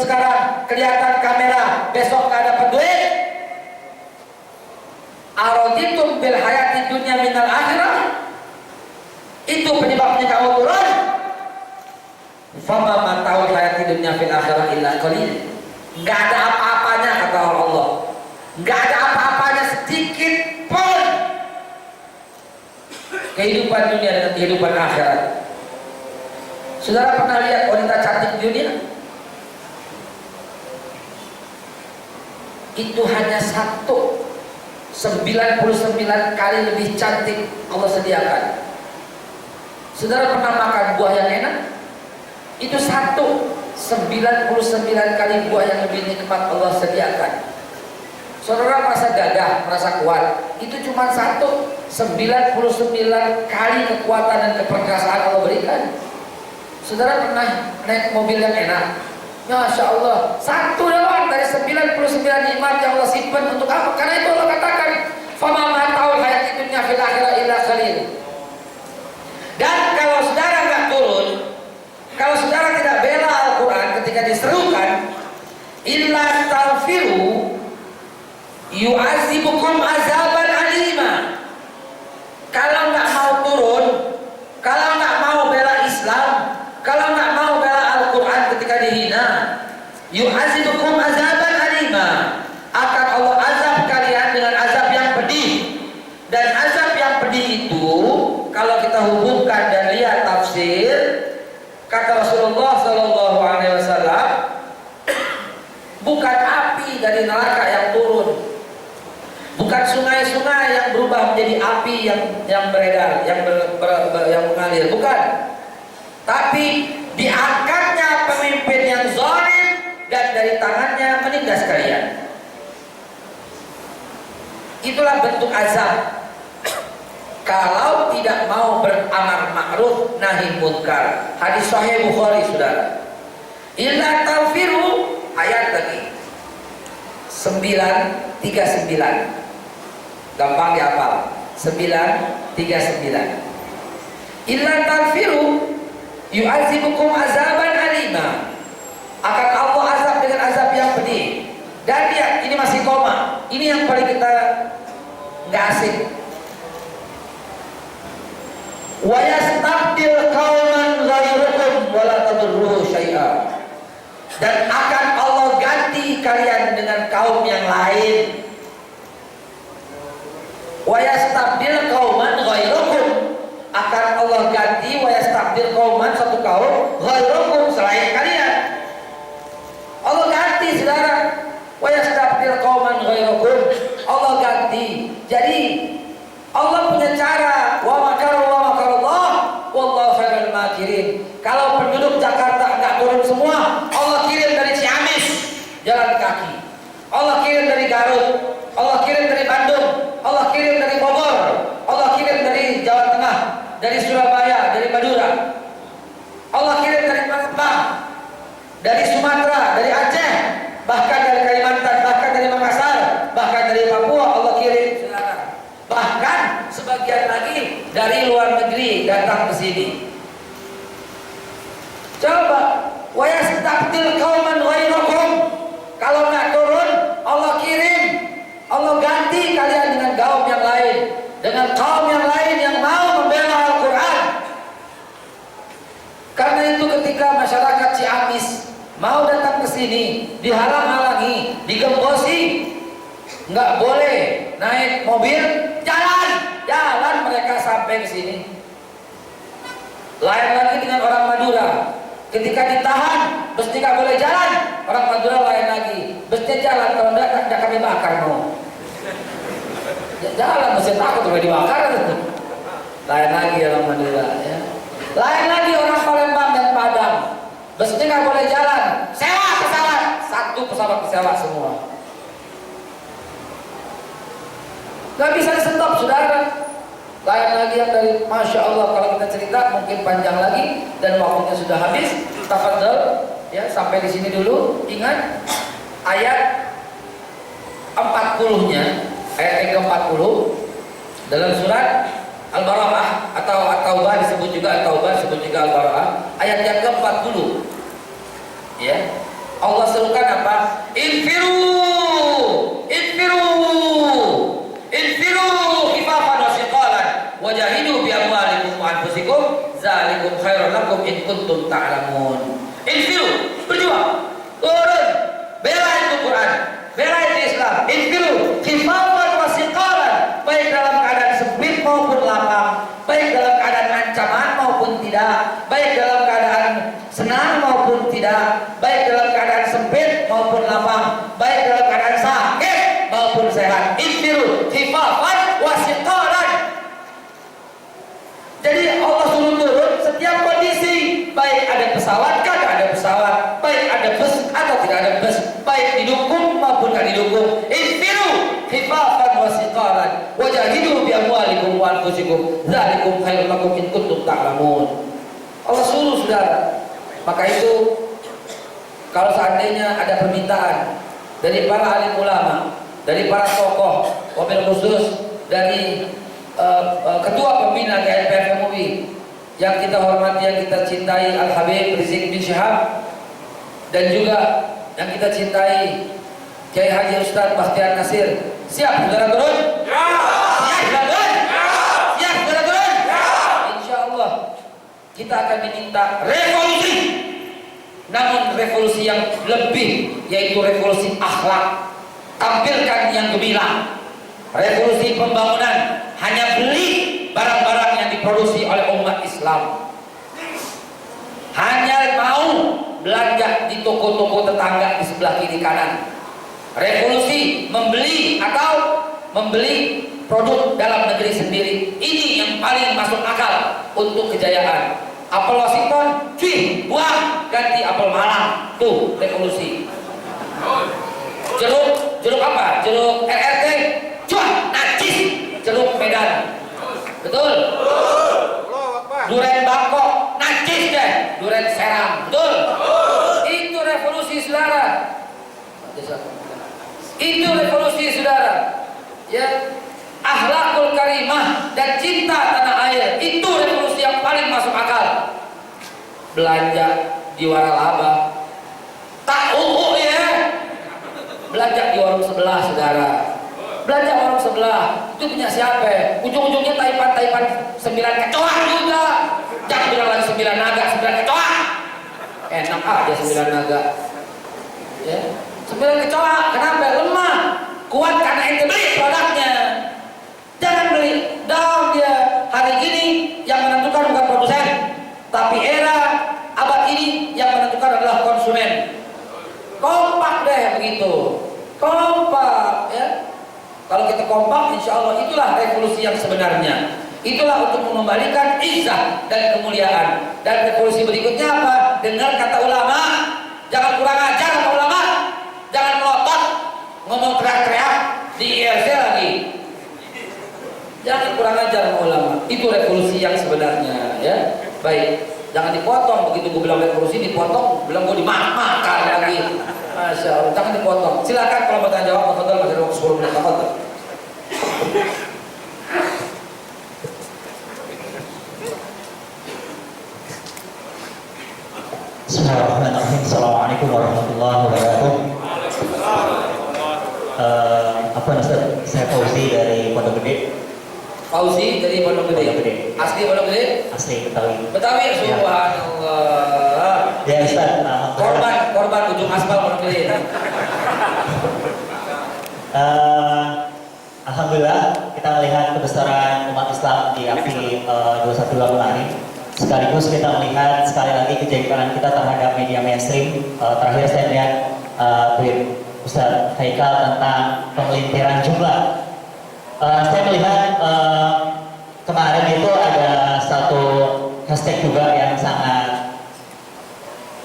sekarang kelihatan kamera, besok nggak dapat duit. Araditum bil hayati dunya minal akhirah. Itu penyebabnya kamu turun. Fama mata'ul hayati dunya fil akhirah illa qalil. Enggak ada apa-apanya kata Allah. Enggak ada apa-apanya sedikit pun kehidupan dunia dengan kehidupan akhirat. Saudara pernah lihat wanita cantik di dunia? Itu hanya 99 kali lebih cantik Allah sediakan. Saudara pernah makan buah yang enak? Itu 99 kali buah yang lebih nikmat Allah sediakan. Saudara merasa gagah, merasa kuat, itu cuma 99 kali kekuatan dan keperkasaan Allah berikan. Saudara pernah naik mobil yang enak? Masya Allah, satu doang dari 99 nikmat yang Allah simpan untuk apa? Karena itu Allah katakan, "Fama mata'ul hayati dunya fil akhirah illa qalil." Dan kalau saudara nggak turun, kalau saudara tidak bela Al-Quran ketika diserukan, illa taghfiru yu'azibukum azaban alima. Kalau nggak mau turun, kalau nggak mau bela Islam, kalau nggak mau bela Al-Quran ketika dihina, yu'azibukum azaban alima, akan Allah azab kalian dengan azab yang pedih. Dan azab yang pedih itu kalau kita hubungkan dan lihat tafsir, kata Rasulullah SAW, bukan api dari neraka yang turun, bukan sungai-sungai yang berubah menjadi api yang beredar, yang mengalir, bukan. Tapi diangkatnya pemimpin yang zalim dan dari tangannya menindas kalian. Itulah bentuk azab kalau tidak mau beramar ma'ruf nahi munkar. Hadis sahih Bukhari, saudara. Illa taghfiru, ayat lagi 939. Gampang dihafal. 939. Illa taghfiru yu'azibukum azaban alima. Akan Allah azab dengan azab yang pedih. Dan lihat, ini masih koma. Ini yang paling kita nggak asing. Wa yastabdil qauman ghairukum wa la tadurruhu syai'a. Dan akan Allah ganti kalian dengan kaum yang lain. Wa yastabdil qauman ghairukum, akan Allah ganti wa yastabdil qauman, satu kaum, ghairukum, selain kalian. Allah ganti, saudara. Wa yastabdil qauman ghairukum, Allah ganti. Jadi Allah punya cara. Wa makaru wa makarullah wallahu khairul makirin. Kalau penduduk Jakarta nggak turun semua, Allah kirim dari Ciamis jalan kaki, Allah kirim dari Garut, Allah kirim dari Bandung, Allah kirim dari Bogor, Allah kirim dari Jawa Tengah, dari Surabaya, dari Madura, Allah kirim dari Palembang, dari Sumatera, dari Aceh, bahkan dari Kalimantan, bahkan dari Makassar, bahkan dari Papua Allah kirim. Bahkan sebagian lagi dari luar negeri datang ke sini. Coba, wa yastabdil qauman ghairakum. Kalau nggak turun, Allah kirim, Allah ganti kalian dengan kaum yang lain, dengan kaum yang lain yang mau membela Al-Quran. Karena itu ketika masyarakat Ciamis mau datang ke sini, dihalang-halangi, digembosi, nggak boleh naik mobil, jalan mereka sampai ke sini. Lain lagi dengan orang Madura, ketika ditahan, mesti nggak boleh jalan. Orang Madura lain lagi, mesti jalan, kalau enggak kami bakar mau. Jalan, mesti takut kalau dibakar. Lain lagi orang Madura, ya. Lain lagi orang Palembang dan Padang, mesti nggak boleh jalan. Sewa pesawat, satu pesawat disewa semua. Gak bisa stop, saudara. Lain lagi yang dari, Masya Allah, kalau kita cerita mungkin panjang lagi dan waktunya sudah habis. Tafadhol, ya, sampai di sini dulu. Ingat ayat 40-nya, ayat yang ke-40 dalam surat Al-Bara'ah atau At-Taubah, disebut juga At-Taubah, disebut juga Al-Bara'ah, ayat yang ke-40. Ya. Allah serukan apa? Infiru, infiru, infiru khifafan wa siqalan wajahidu bi amwalikum wa anfusikum zalikum khairun lakum in kuntum ta'lamun. Infiru, berjuang, turun, bela itu Quran, bela itu Islam. Infiru khifafan wa siqalan, baik dalam keadaan sempit maupun lapang, baik dalam keadaan ancaman maupun tidak, baik dalam keadaan senang maupun tidak, baik dalam keadaan sempit maupun lapang, baik dalam keadaan sakit maupun sehat. Infiru khifafan wa siqalan. Jadi Allah suruh turun setiap kondisi, baik ada pesawat kan ada pesawat, baik ada bus atau tidak ada bus, baik didukung maupun tidak didukung. Infiru khifafan wa siqalan wajahidu bi amwalikum wa anfusikum dzalikum khairul lakum in kuntum ta'lamun. Allah suruh saudara. Maka itu kalau seandainya ada permintaan dari para alim ulama, dari para tokoh, wabil khusus dari ketua pembina GNPF MUI yang kita hormati, yang kita cintai, Al Habib Rizik bin Syihab, dan juga yang kita cintai Kiai Haji Ustadz Bakhtiar Nasir. Siap saudara turun? Ya. Siap saudara turun? Ya. Siap saudara turun? Ya. Insya Allah kita akan diminta revolusi, namun revolusi yang lebih, yaitu revolusi akhlak. Tampilkan yang gemilang. Revolusi pembangunan, hanya beli barang-barang yang diproduksi oleh umat Islam, hanya mau belanja di toko-toko tetangga di sebelah kiri kanan. Revolusi membeli atau membeli produk dalam negeri sendiri, ini yang paling masuk akal untuk kejayaan. Apel Washington, buang, ganti apel Malang, tuh revolusi. Jeruk apa? Jeruk RRT, cuan, najis. Jeruk Medan, betul? Duren Bangkok, najis deh. Duren Serang, betul? Itu revolusi saudara. Itu revolusi saudara. Ya, akhlakul karimah dan cinta tanah air, itu revolusi yang paling masuk akal. Belanja di waralaba, tak ya. Belanja di warung sebelah saudara. Belanja warung sebelah itu punya siapa? Ujung-ujungnya taipan 9 kecoa juga. Jangan bilang lagi 9 naga, 9 kecoa. Enak aja 9 naga. Ya, 9 kecoa. Kenapa? Lemah. Kuat karena ente beli produknya. Jangan beli down dia. Hari ini yang menentukan bukan produsen, tapi era abad ini yang menentukan adalah konsumen. Kompak deh begitu. Kompak ya. Kalau kita kompak, insya Allah itulah revolusi yang sebenarnya. Itulah untuk mengembalikan izzah dan kemuliaan. Dan revolusi berikutnya apa? Dengar kata ulama. Jangan kurang ajar kata ulama. Jangan melotot, ngomong teriak-teriak di IRC lagi. Jangan kurang ajar sama ulama. Itu revolusi yang sebenarnya ya. Baik, jangan dipotong. Begitu gue bilang revolusi dipotong, bilang gue dimakan lagi. Masya Allah, jangan dipotong. Silakan kalau mau tanya jawab, tafadhol, masih ada waktu 10 menit, tafadhol. Bismillahirrahmanirrahim. Assalamualaikum warahmatullahi wabarakatuh. Apa Ustaz? Saya Fauzi dari Pondok Gede. Fauzi dari Pondok Gede. Pondok Gede. Asli Pondok Gede? Asli Betawi. Betawi, subhanallah. Ya Ustaz, korban ujung aspal Pondok Gede. Alhamdulillah kita melihat kebesaran umat Islam di aksi 21 Februari. Sekaligus kita melihat sekali lagi kejengkelan kita terhadap media mainstream. Terakhir saya lihat tweet Ustaz Haikal tentang pemelintiran jumlah. Saya melihat kemarin itu ada satu hashtag juga yang sangat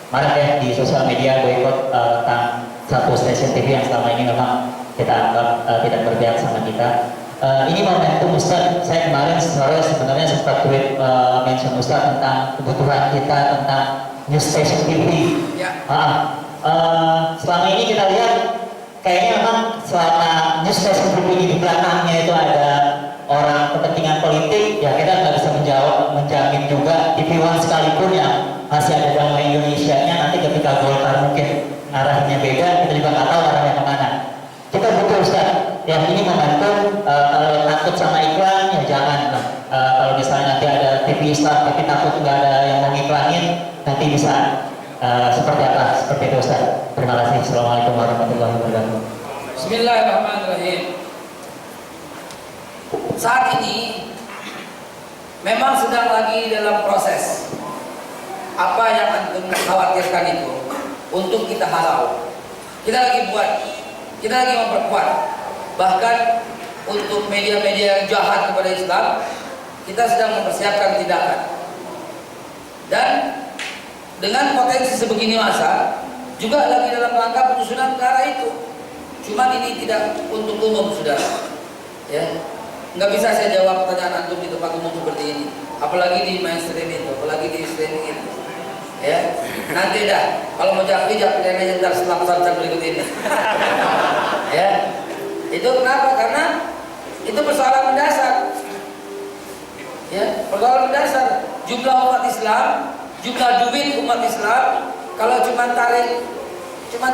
marak ya di sosial media, boykot tentang satu stasiun TV yang selama ini memang kita anggap tidak berpihak sama kita. Ini momentum Ustaz, saya kemarin sore sebenarnya sempat tweet mention Ustaz tentang kebutuhan kita tentang news station TV. Ya. Selama ini kita lihat kayaknya memang selama news station TV ini di belakangnya itu ada orang kepentingan politik, ya kita nggak bisa menjamin juga TV One sekalipun yang masih ada drama Indonesianya nanti ketika Golkar mungkin arahnya beda, kita juga nggak tahu arahnya kemana. Kita butuh Ustaz yang ini membantu. Kalau takut sama iklan ya jangan. Kalau misalnya nanti ada TV Islam tapi takut nggak ada yang mau ngiklanin, nanti bisa seperti apa? Seperti itu Ustaz. Terima kasih. Assalamualaikum warahmatullahi wabarakatuh. Bismillahirrahmanirrahim. Saat ini memang sedang lagi dalam proses. Apa yang antum khawatirkan itu untuk kita halau. Kita lagi buat, kita lagi memperkuat. Bahkan untuk media-media yang jahat kepada Islam, kita sedang mempersiapkan tindakan. Dan dengan potensi sebegini masa, juga lagi dalam rangka penyusunan ke arah itu. Cuman ini tidak untuk umum, saudara. Ya, nggak bisa saya jawab pertanyaan antum di tempat umum seperti ini. Apalagi di mainstream itu, apalagi di streaming itu. Ya, nanti dah. Kalau mau jawab aja ntar setelah pesan berikut ini. Ya, itu kenapa? Karena itu persoalan mendasar. Ya, persoalan mendasar. Jumlah umat Islam, jumlah duit umat Islam, kalau cuma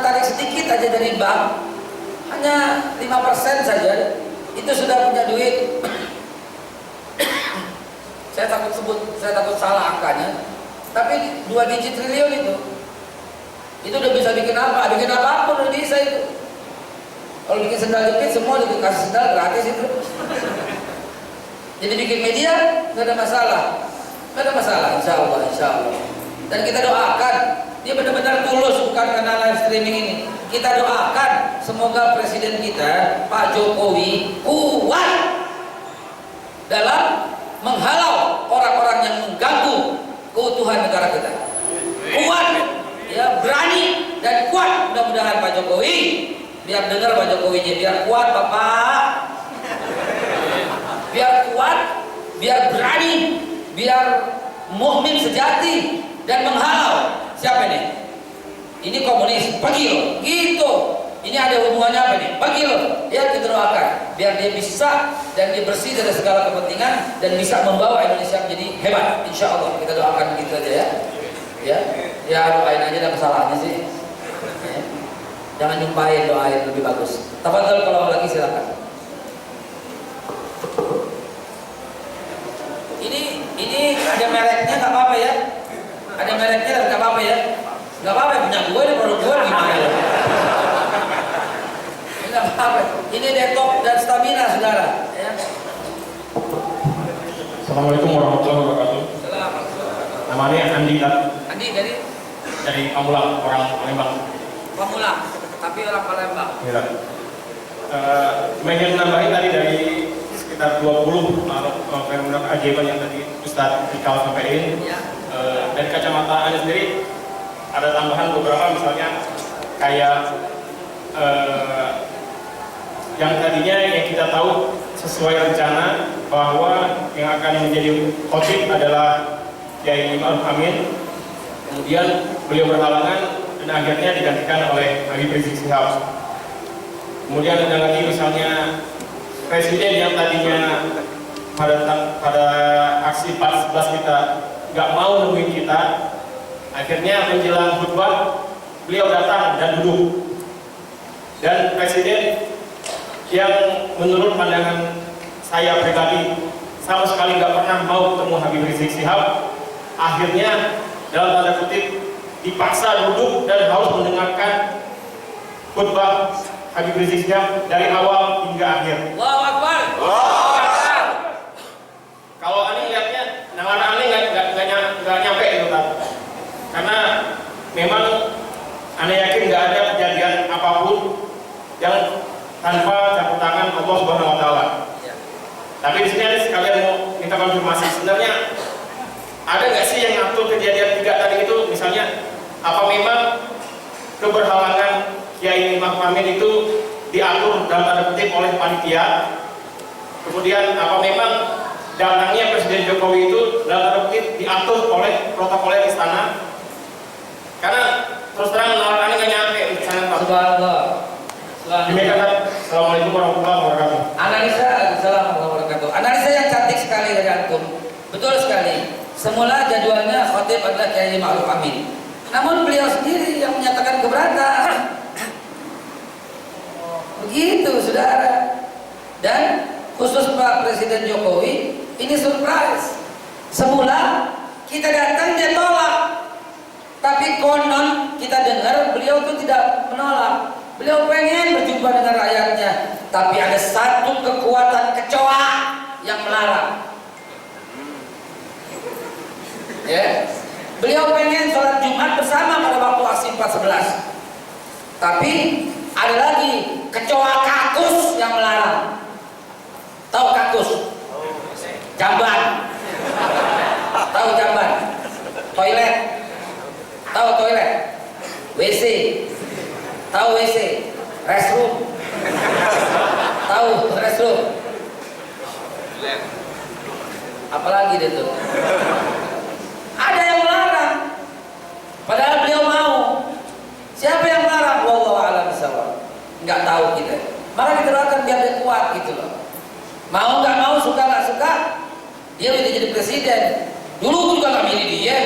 tarik sedikit aja dari bank, hanya 5% saja, itu sudah punya duit. Saya takut salah angkanya. Tapi 2 digit triliun itu udah bisa bikin apa? Bikin apapun udah bisa itu. Kalau bikin sendal jepit semua dikasih sendal gratis itu. Jadi bikin media nggak ada masalah, insya Allah. Dan kita doakan dia benar-benar tulus, bukan karena live streaming ini. Kita doakan semoga presiden kita Pak Jokowi kuat dalam menghalau orang-orang yang mengganggu keutuhan negara kita. Kuat, ya, berani dan kuat. Mudah-mudahan Pak Jokowi, biar dengar Pak Jokowinya, biar kuat Bapak, biar kuat, biar berani, biar mukmin sejati dan menghalau. Siapa ini? Ini komunis, pergi loh, gitu. Ini ada hubungannya apa nih? Pergi loh. Ya, kita doakan biar dia bisa dan dia bersih dari segala kepentingan dan bisa membawa Indonesia menjadi hebat. Insya Allah kita doakan gitu aja ya. Ya doain aja, ada kesalahannya sih. Ya. Jangan nyumpahin, doain lebih bagus. Tafadhol kalau lagi silakan. Ini ada mereknya nggak apa-apa ya? Ada mereknya nggak apa-apa ya? Nggak apa-apa, punya gue ini produk gue gimana ya? Nggak apa-apa. Ini detox dan stamina, saudara. Ya. Assalamualaikum warahmatullahi wabarakatuh. Namanya Andi dari Pamulang, orang Palembang. Pamulang, tapi orang Palembang. Ya. Ingin nambahin tadi dari sekitar 20 fenomena keajaiban yang tadi Ustadz Ikal sampaikan. Ya. Dari kacamata Anda sendiri ada tambahan beberapa, misalnya kayak yang tadinya yang kita tahu sesuai rencana bahwa yang akan menjadi khotib adalah Kiai Ma'ruf Amin, kemudian beliau berhalangan dan akhirnya digantikan oleh Habib Rizik Syihab. Kemudian ada lagi misalnya presiden yang tadinya pada aksi 14 kita nggak mau nemuin kita, akhirnya menjelang khutbah beliau datang dan duduk. Dan presiden yang menurut pandangan saya pribadi sama sekali nggak pernah mau ketemu Habib Rizik Syihab, akhirnya dalam tanda kutip dipaksa duduk dan harus mendengarkan khutbah Habib Rizik Syihab dari awal hingga akhir. Allahu Akbar. Kalau Ani lihatnya, nama Ani nggak nyampe itu kan? Karena memang Ani yakin nggak ada kejadian apapun yang tanpa campur tangan Allah Subhanahu Wa Taala. Tapi di sini ada sekalian mau minta konfirmasi, sebenarnya ada nggak sih yang ngatur kejadian 3 tadi itu? Misalnya, apa memang keberhalangan Kiai Ma'ruf Amin itu diatur dalam tanda kutip oleh panitia? Kemudian apa memang datangnya Presiden Jokowi itu dalam tanda kutip diatur oleh protokoler istana? Karena terus terang nalar ini nggak nyampe di sana, Pak. Subhanallah. Demikian, Assalamualaikum warahmatullahi wabarakatuh. Analisa yang cantik sekali dari antum. Betul sekali. Semula jadwalnya khotib adalah Kiai Ma'ruf Amin. Namun beliau sendiri yang menyatakan keberatan. Begitu saudara. Dan khusus Pak Presiden Jokowi, ini surprise. Semula kita datang dia tolak, tapi konon kita dengar beliau itu tidak menolak. Beliau pengen berjumpa dengan rakyatnya, tapi ada satu kekuatan kecoa yang melarang. Ya, beliau pengen sholat Jumat bersama pada waktu aksi 411, tapi ada lagi kecoa kakus yang melarang. Tahu kakus? Jamban. Tahu jamban? Toilet. Tahu toilet? WC. Tahu WC? Restroom. Tahu restroom? Apalagi dia tuh? Ada yang melarang. Padahal beliau mau. Siapa yang melarang? Wallahu a'lam bishawab. Enggak tahu kita. Maka kita doakan biar dia kuat gitu loh. Mau nggak mau, suka nggak suka, dia udah jadi presiden. Dulu gue juga nggak milih dia.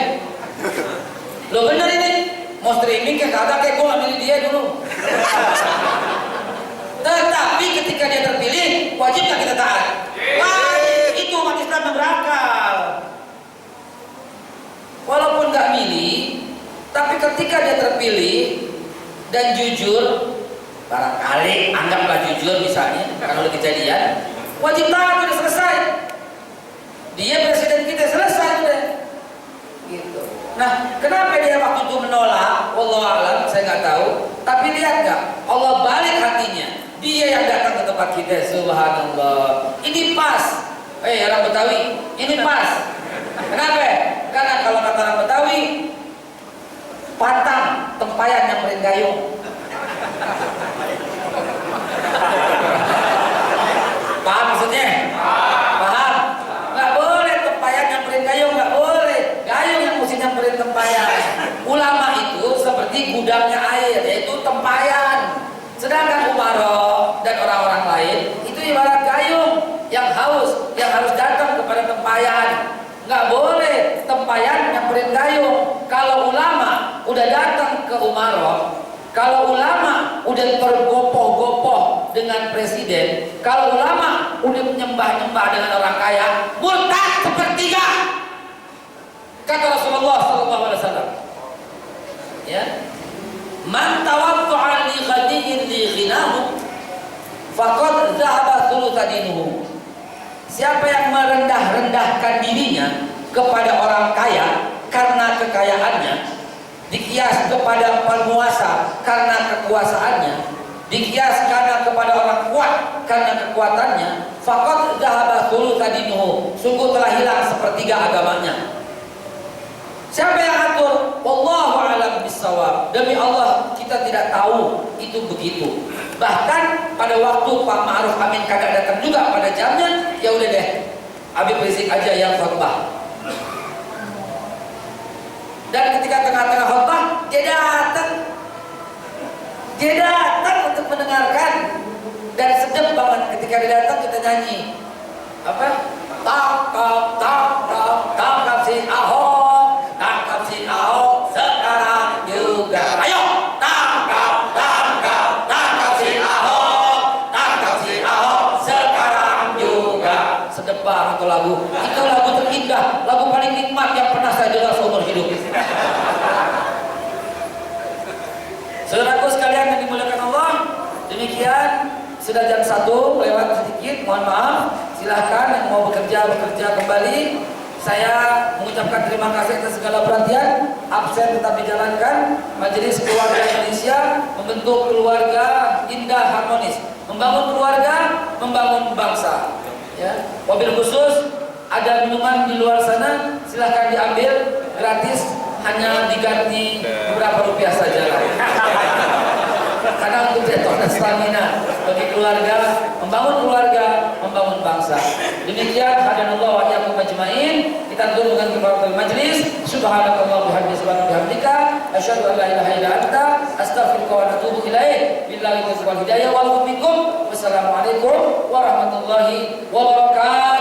Lo bener ini, mau streaming kayak kagak kayak gue nggak milih dia dulu. Tetapi ketika dia terpilih, wajib nggak kita taat? Wajib. Itu umat Islam yang berakal. Walaupun nggak milih, tapi ketika dia terpilih dan jujur, barangkali anggaplah jujur misalnya, karena udah kejadian. Wajib taat, udah selesai. Dia presiden kita, selesai udah. Gitu. Nah, kenapa dia waktu itu menolak? Wallahu a'lam, saya nggak tahu. Tapi lihat nggak, Allah balik hatinya. Dia yang datang ke tempat kita, subhanallah. Ini pas. Orang Betawi, ini pas. Kenapa? Karena kalau kata orang Betawi, patang tempayan yang merenggayung. Paham maksudnya? Paham? Nggak boleh tempayan nyamperin gayung, nggak boleh. Gayung yang mesti nyamperin tempayan. Ulama itu seperti gudangnya air, yaitu tempayan. Sedangkan umaroh dan orang-orang lain itu ibarat gayung yang haus, yang harus datang kepada tempayan. Nggak boleh tempayan nyamperin gayung. Kalau ulama udah datang ke umaroh, kalau ulama udah bergopoh-gopoh dengan presiden, kalau ulama udah menyembah-nyembah dengan orang kaya, murtad sepertiga. Kata Rasulullah SAW, ya, man tawaddu'a li ghaniyin li ghinahu faqad dhahaba thulutsa dinuhu. Siapa yang merendah-rendahkan dirinya kepada orang kaya karena kekayaannya, dikias kepada penguasa karena kekuasaannya, dikias karena kepada orang kuat karena kekuatannya, faqad dhahaba thulutsa dinuhu, sungguh telah hilang sepertiga agamanya. Siapa yang atur? Wallahu a'lam bishawab. Demi Allah kita tidak tahu itu begitu. Bahkan pada waktu Pak Ma'ruf Amin kagak datang juga pada jamnya, ya udah deh, Habib Rizik aja yang khutbah. Dan ketika tengah-tengah khutbah, dia datang untuk mendengarkan. Dan sedap banget ketika dia datang, kita nyanyi apa? Tangkap si Ahok, tangkap si Ahok sekarang juga. Ayo, tangkap si Ahok, tangkap si Ahok sekarang juga. Sedap banget itu lagu. Itu lagu terindah, lagu paling nikmat yang pernah saya dengar seumur hidup. Saudaraku sekalian yang dimuliakan Allah, demikian sudah jam 1 lewat sedikit, mohon maaf. Silahkan yang mau bekerja kembali. Saya mengucapkan terima kasih atas segala perhatian. Absen tetap dijalankan. Majelis Keluarga Indonesia membentuk keluarga indah harmonis, membangun keluarga, membangun bangsa. Ya, mobil khusus, ada minuman di luar sana, silahkan diambil gratis, hanya diganti beberapa rupiah saja. Karena untuk detok dan stamina bagi keluarga, membangun bangsa. Demikian hadanallahu wa iyyakum ajmain. Kita tutup dengan kifaratul majlis. Subhanakallah bihamdika asyhadu an la ilaha illa anta astaghfiruka wa atubu ilaik. Billahi taufiq wal hidayah wal minkum. Wassalamualaikum warahmatullahi wabarakatuh.